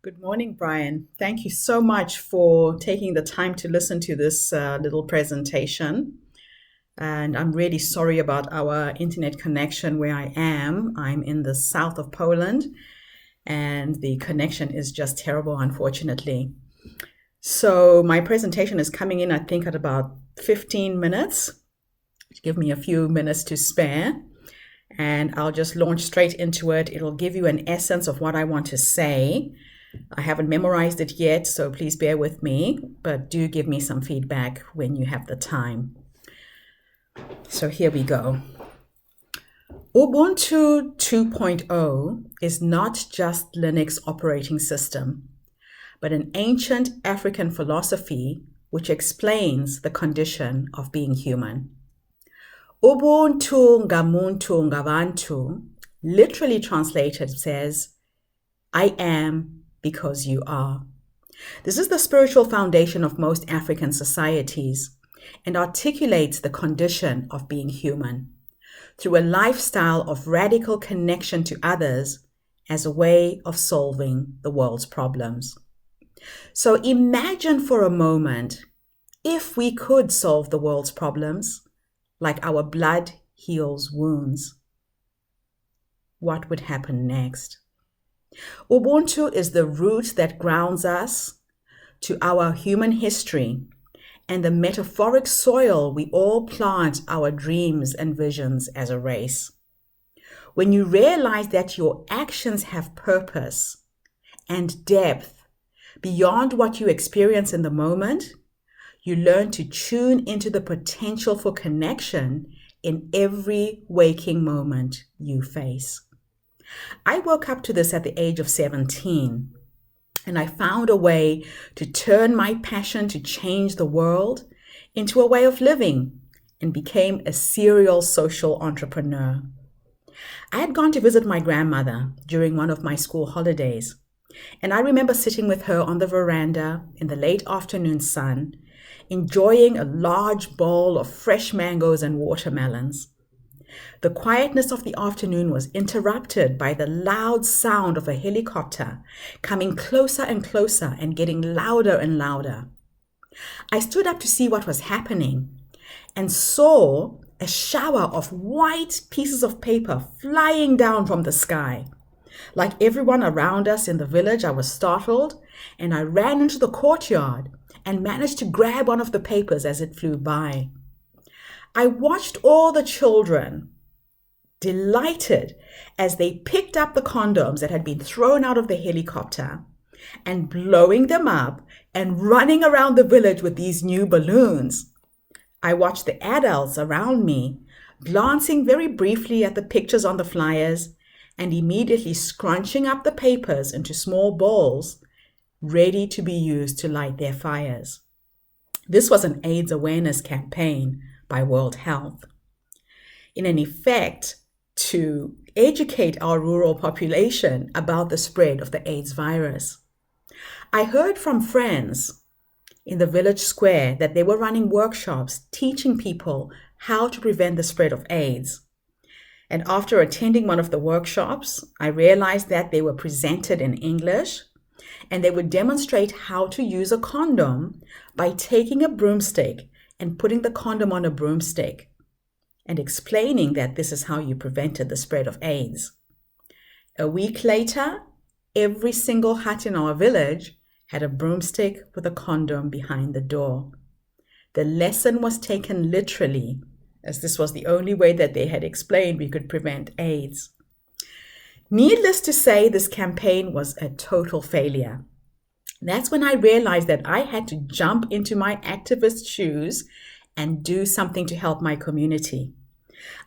Good morning, Brian. Thank you so much for taking the time to listen to this little presentation. And I'm really sorry about our internet connection where I am. I'm in the south of Poland, and the connection is just terrible, unfortunately. So, my presentation is coming in, I think, at about 15 minutes. Give me a few minutes to spare, and I'll just launch straight into it. It'll give you an essence of what I want to say. I haven't memorized it yet, so please bear with me, but do give me some feedback when you have the time. So here we go. Ubuntu 2.0 is not just Linux operating system, but an ancient African philosophy which explains the condition of being human. Ubuntu ngamuntu ngabantu, literally translated, says, I am because you are. This is the spiritual foundation of most African societies and articulates the condition of being human through a lifestyle of radical connection to others as a way of solving the world's problems. So imagine for a moment if we could solve the world's problems like our blood heals wounds. What would happen next? Ubuntu is the root that grounds us to our human history and the metaphoric soil we all plant our dreams and visions as a race. When you realize that your actions have purpose and depth beyond what you experience in the moment, you learn to tune into the potential for connection in every waking moment you face. I woke up to this at the age of 17, and I found a way to turn my passion to change the world into a way of living and became a serial social entrepreneur. I had gone to visit my grandmother during one of my school holidays, and I remember sitting with her on the veranda in the late afternoon sun, enjoying a large bowl of fresh mangoes and watermelons. The quietness of the afternoon was interrupted by the loud sound of a helicopter coming closer and closer and getting louder and louder. I stood up to see what was happening and saw a shower of white pieces of paper flying down from the sky. Like everyone around us in the village, I was startled, and I ran into the courtyard and managed to grab one of the papers as it flew by. I watched all the children, delighted, as they picked up the condoms that had been thrown out of the helicopter and blowing them up and running around the village with these new balloons. I watched the adults around me glancing very briefly at the pictures on the flyers and immediately scrunching up the papers into small balls, ready to be used to light their fires. This was an AIDS awareness campaign by World Health, in an effect to educate our rural population about the spread of the AIDS virus. I heard from friends in the village square that they were running workshops teaching people how to prevent the spread of AIDS. And after attending one of the workshops, I realized that they were presented in English, and they would demonstrate how to use a condom by taking a broomstick and putting the condom on a broomstick and explaining that this is how you prevented the spread of AIDS. A week later, every single hut in our village had a broomstick with a condom behind the door. The lesson was taken literally, as this was the only way that they had explained we could prevent AIDS. Needless to say, this campaign was a total failure. That's when I realized that I had to jump into my activist shoes and do something to help my community.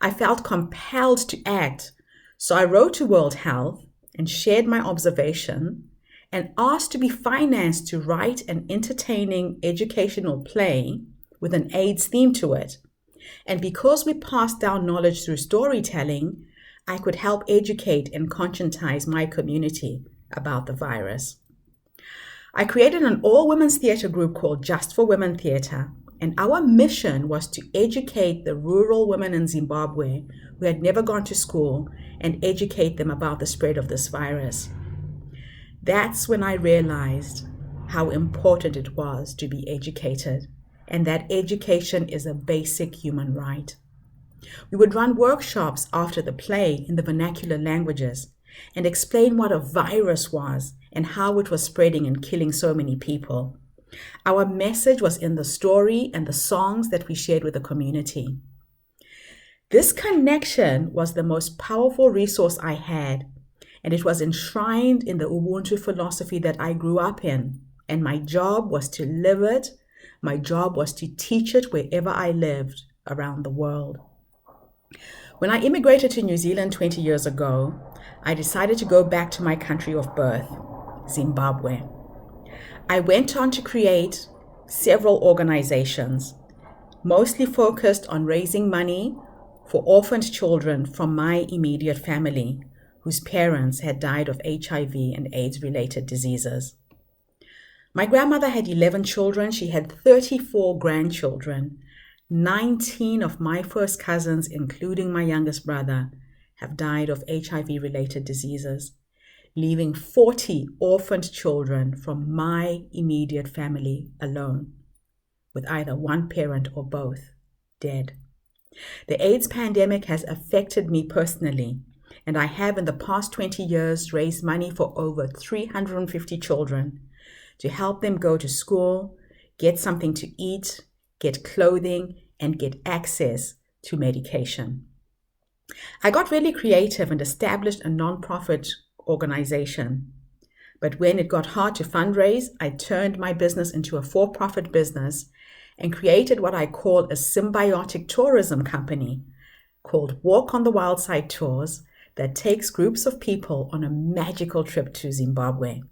I felt compelled to act, so I wrote to World Health and shared my observation and asked to be financed to write an entertaining educational play with an AIDS theme to it. And because we passed down knowledge through storytelling, I could help educate and conscientize my community about the virus. I created an all-women's theater group called Just for Women Theater, and our mission was to educate the rural women in Zimbabwe who had never gone to school and educate them about the spread of this virus. That's when I realized how important it was to be educated, and that education is a basic human right. We would run workshops after the play in the vernacular languages and explain what a virus was and how it was spreading and killing so many people. Our message was in the story and the songs that we shared with the community. This connection was the most powerful resource I had, and it was enshrined in the Ubuntu philosophy that I grew up in. And my job was to live it. My job was to teach it wherever I lived around the world. When I immigrated to New Zealand 20 years ago, I decided to go back to my country of birth, Zimbabwe. I went on to create several organizations, mostly focused on raising money for orphaned children from my immediate family, whose parents had died of HIV and AIDS-related diseases. My grandmother had 11 children. She had 34 grandchildren. 19 of my first cousins, including my youngest brother, have died of HIV-related diseases, leaving 40 orphaned children from my immediate family alone, with either one parent or both dead. The AIDS pandemic has affected me personally, and I have in the past 20 years raised money for over 350 children to help them go to school, get something to eat, get clothing, and get access to medication. I got really creative and established a nonprofit organization. But when it got hard to fundraise, I turned my business into a for-profit business and created what I call a symbiotic tourism company called Walk on the Wild Side Tours that takes groups of people on a magical trip to Zimbabwe.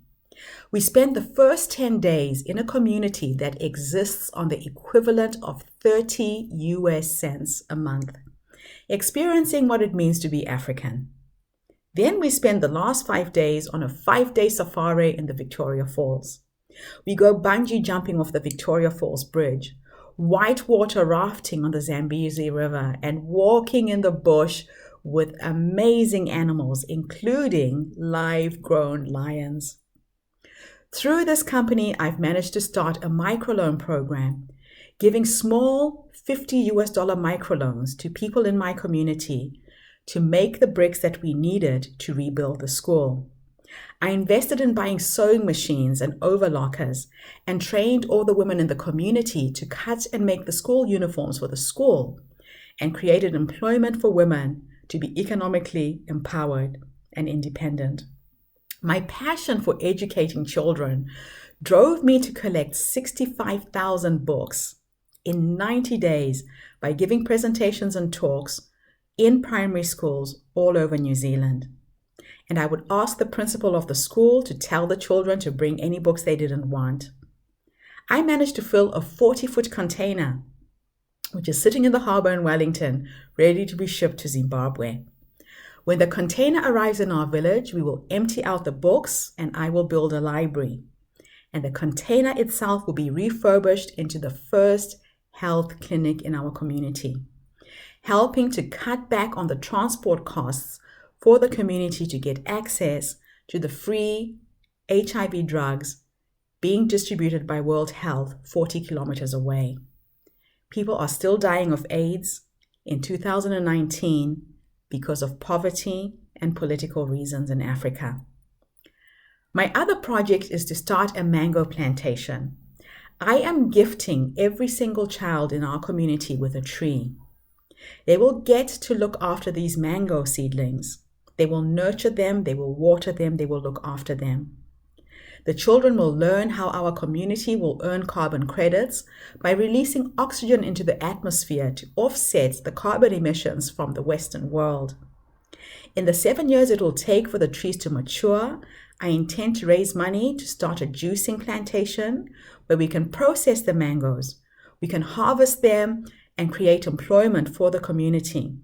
We spend the first 10 days in a community that exists on the equivalent of 30 US cents a month, experiencing what it means to be African. Then we spend the last 5 days on a 5-day safari in the Victoria Falls. We go bungee jumping off the Victoria Falls Bridge, whitewater rafting on the Zambezi River, and walking in the bush with amazing animals, including live-grown lions. Through this company, I've managed to start a microloan program, giving small $50 microloans to people in my community to make the bricks that we needed to rebuild the school. I invested in buying sewing machines and overlockers and trained all the women in the community to cut and make the school uniforms for the school, and created employment for women to be economically empowered and independent. My passion for educating children drove me to collect 65,000 books in 90 days by giving presentations and talks in primary schools all over New Zealand. And I would ask the principal of the school to tell the children to bring any books they didn't want. I managed to fill a 40-foot container, which is sitting in the harbor in Wellington, ready to be shipped to Zimbabwe. When the container arrives in our village, we will empty out the books and I will build a library. And the container itself will be refurbished into the first health clinic in our community, helping to cut back on the transport costs for the community to get access to the free HIV drugs being distributed by World Health 40 kilometers away. People are still dying of AIDS in 2019 because of poverty and political reasons in Africa. My other project is to start a mango plantation. I am gifting every single child in our community with a tree. They will get to look after these mango seedlings. They will nurture them, they will water them, they will look after them. The children will learn how our community will earn carbon credits by releasing oxygen into the atmosphere to offset the carbon emissions from the Western world. In the 7 years it will take for the trees to mature, I intend to raise money to start a juicing plantation where we can process the mangoes. We can harvest them and create employment for the community.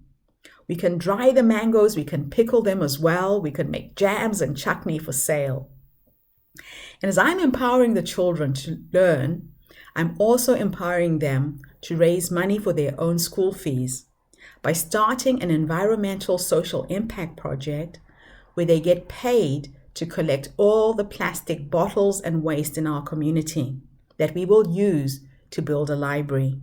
We can dry the mangoes, we can pickle them as well, we can make jams and chutney for sale. And as I'm empowering the children to learn, I'm also empowering them to raise money for their own school fees by starting an environmental social impact project where they get paid to collect all the plastic bottles and waste in our community that we will use to build a library.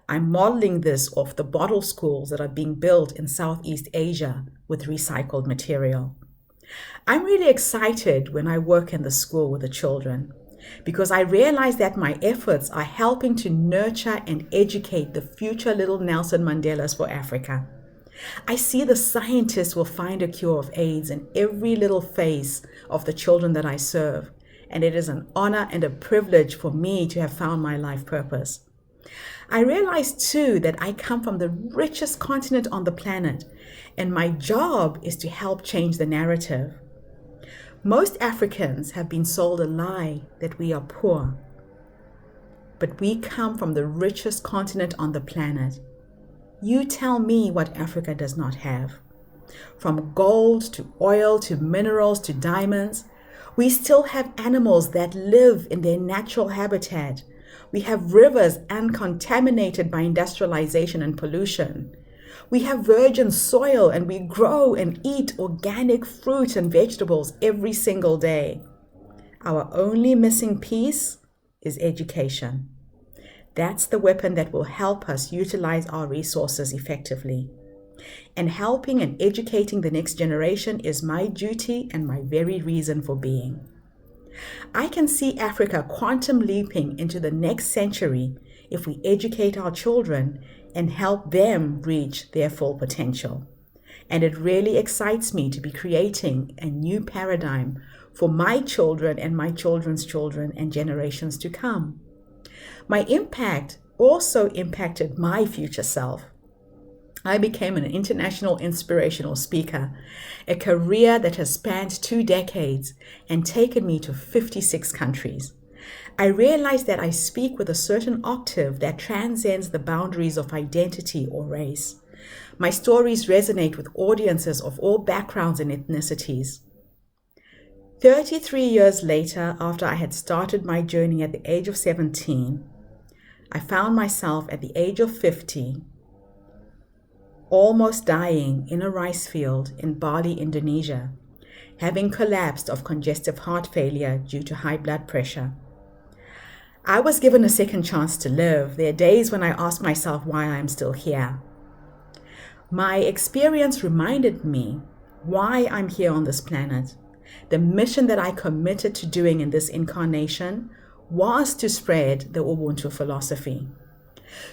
I'm modeling this off the bottle schools that are being built in Southeast Asia with recycled material. I'm really excited when I work in the school with the children because I realize that my efforts are helping to nurture and educate the future little Nelson Mandelas for Africa. I see the scientists will find a cure of AIDS in every little face of the children that I serve, and it is an honor and a privilege for me to have found my life purpose. I realize too that I come from the richest continent on the planet, and my job is to help change the narrative. Most Africans have been sold a lie that we are poor, but we come from the richest continent on the planet. You tell me what Africa does not have. From gold to oil to minerals to diamonds, we still have animals that live in their natural habitat. We have rivers uncontaminated by industrialization and pollution. We have virgin soil and we grow and eat organic fruit and vegetables every single day. Our only missing piece is education. That's the weapon that will help us utilize our resources effectively. And helping and educating the next generation is my duty and my very reason for being. I can see Africa quantum leaping into the next century if we educate our children and help them reach their full potential. And it really excites me to be creating a new paradigm for my children and my children's children and generations to come. My impact also impacted my future self. I became an international inspirational speaker, a career that has spanned 2 decades and taken me to 56 countries. I realized that I speak with a certain octave that transcends the boundaries of identity or race. My stories resonate with audiences of all backgrounds and ethnicities. 33 years later, after I had started my journey at the age of 17, I found myself at the age of 50, almost dying in a rice field in Bali, Indonesia, having collapsed of congestive heart failure due to high blood pressure. I was given a second chance to live. There are days when I ask myself why I am still here. My experience reminded me why I'm here on this planet. The mission that I committed to doing in this incarnation was to spread the Ubuntu philosophy.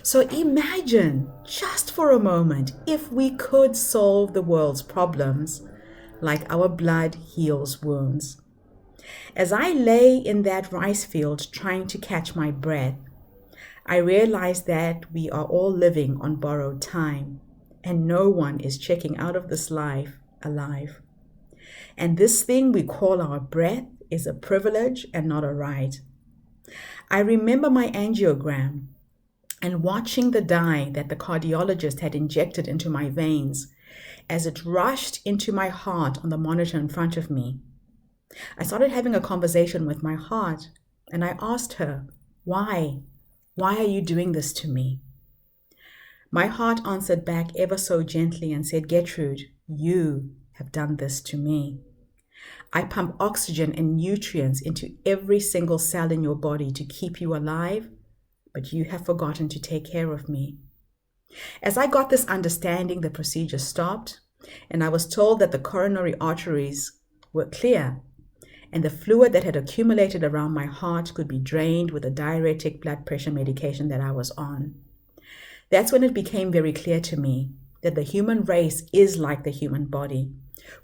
So imagine, just for a moment, if we could solve the world's problems like our blood heals wounds. As I lay in that rice field trying to catch my breath, I realized that we are all living on borrowed time, and no one is checking out of this life alive. And this thing we call our breath is a privilege and not a right. I remember my angiogram and watching the dye that the cardiologist had injected into my veins as it rushed into my heart on the monitor in front of me. I started having a conversation with my heart, and I asked her, why? Why are you doing this to me? My heart answered back ever so gently and said, Getrude, you have done this to me. I pump oxygen and nutrients into every single cell in your body to keep you alive, but you have forgotten to take care of me. As I got this understanding, the procedure stopped, and I was told that the coronary arteries were clear, and the fluid that had accumulated around my heart could be drained with the diuretic blood pressure medication that I was on. That's when it became very clear to me that the human race is like the human body,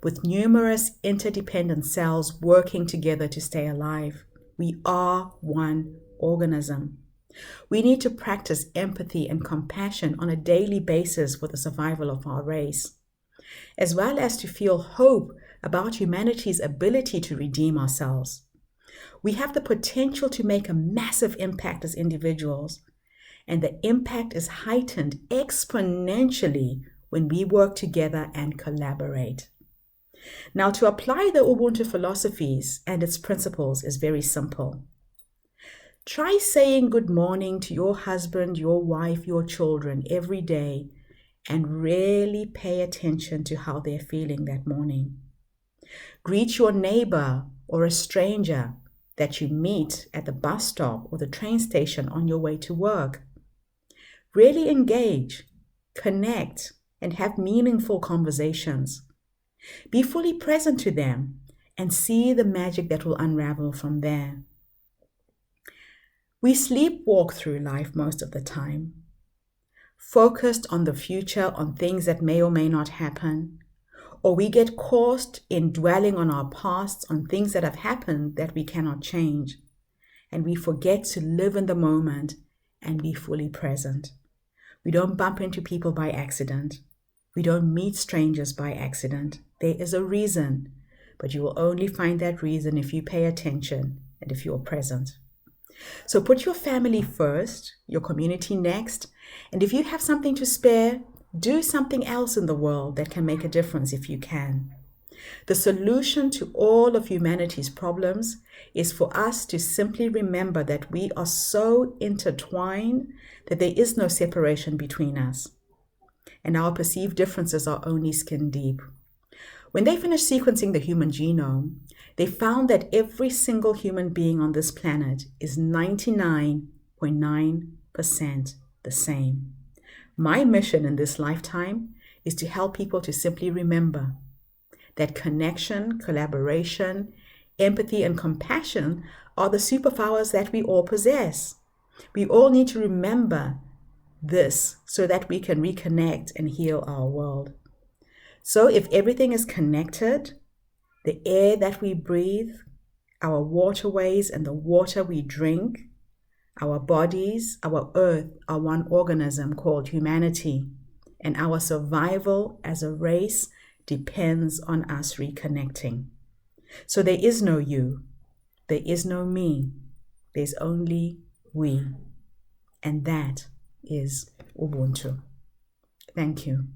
with numerous interdependent cells working together to stay alive. We are one organism. We need to practice empathy and compassion on a daily basis for the survival of our race, as well as to feel hope about humanity's ability to redeem ourselves. We have the potential to make a massive impact as individuals, and the impact is heightened exponentially when we work together and collaborate. Now, to apply the Ubuntu philosophies and its principles is very simple. Try saying good morning to your husband, your wife, your children every day, and really pay attention to how they're feeling that morning. Greet your neighbor or a stranger that you meet at the bus stop or the train station on your way to work. Really engage, connect, and have meaningful conversations. Be fully present to them and see the magic that will unravel from there. We sleepwalk through life most of the time, focused on the future, on things that may or may not happen, or we get caught in dwelling on our pasts, on things that have happened that we cannot change, and we forget to live in the moment and be fully present. We don't bump into people by accident. We don't meet strangers by accident. There is a reason, but you will only find that reason if you pay attention and if you're present. So put your family first, your community next, and if you have something to spare, do something else in the world that can make a difference if you can. The solution to all of humanity's problems is for us to simply remember that we are so intertwined that there is no separation between us, and our perceived differences are only skin deep. When they finished sequencing the human genome, they found that every single human being on this planet is 99.9% the same. My mission in this lifetime is to help people to simply remember that connection, collaboration, empathy, and compassion are the superpowers that we all possess. We all need to remember this so that we can reconnect and heal our world. So if everything is connected, the air that we breathe, our waterways and the water we drink, our bodies, our earth are one organism called humanity, and our survival as a race depends on us reconnecting. So there is no you, there is no me, there's only we, and that is Ubuntu. Thank you.